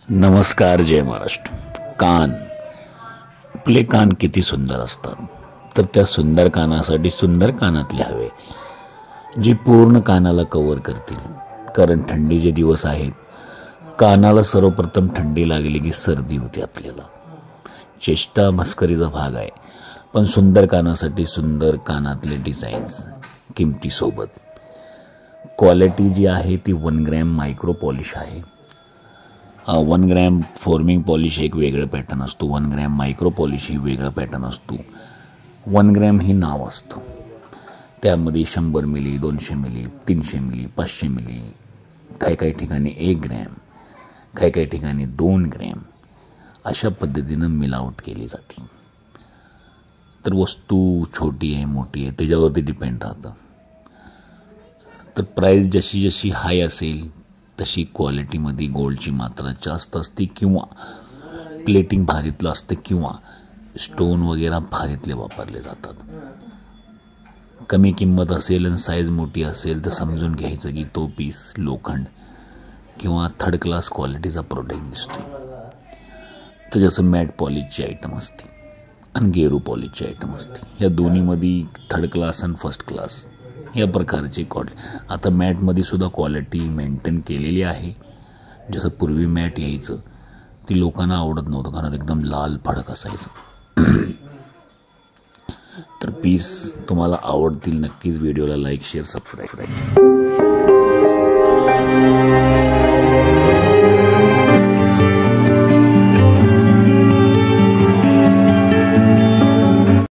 नमस्कार, जय महाराष्ट्र. कान, आपले कान किती सुंदर असतात. तर त्या सुंदर कानासाठी सुंदर कानातले हवे, जी पूर्ण कानाला कव्हर करतील. कारण थंडीचे दिवस आहेत. कानाला सर्वप्रथम थंडी लागली की सर्दी होते. आपल्याला चेष्टा मस्करीचा भाग आहे, पण सुंदर कानासाठी सुंदर कानातले डिझाईन्स किमतीसोबत. क्वालिटी जी आहे ती 1 ग्रॅम मायक्रो पॉलिश आहे. 1 ग्रॅम फॉर्मिंग पॉलिश एक वेगळं पॅटर्न असतो, 1 ग्रॅम मायक्रो पॉलिश ही वेगळा पॅटर्न असतो. 1 ग्रॅम ही नाव असतं. त्यामध्ये 100 मिली, 200 मिली, 300 मिली, 500 मिली, काही ठिकाणी 1 ग्रॅम, काही ठिकाणी 2 ग्रॅम अशा पद्धतीनं मिलावट केली जाते. तर वस्तू छोटी आहे मोठी आहे त्याच्यावरती डिपेंड राहतं. तर प्राईस जशी जशी हाय असेल तशी क्वालिटीमध्ये गोल्डची मात्रा जास्त असते, किंवा प्लेटिंग भारीतलं असते, किंवा स्टोन वगैरे भारीतले वापरले जातात. कमी किंमत असेल आणि साईज मोठी असेल तर समजून घ्यायचं की तो पीस लोखंड किंवा थर्ड क्लास क्वालिटीचा प्रोडक्ट दिसतो. तर जसं मॅट पॉलिशची आयटम असते आणि गेरू पॉलिशची आयटम असते, या दोन्हीमध्ये थर्ड क्लास आणि फर्स्ट क्लास या प्रकारची आता मॅटमध्ये सुद्धा क्वालिटी मेंटेन केलेली आहे. जसं पूर्वी मॅट यायचं ती लोकांना आवडत नव्हतं, कारण एकदम लाल भडक असायचं. तर पीस तुम्हाला आवडतील नक्कीच. व्हिडिओला लाईक, शेअर, सबस्क्राईब करा.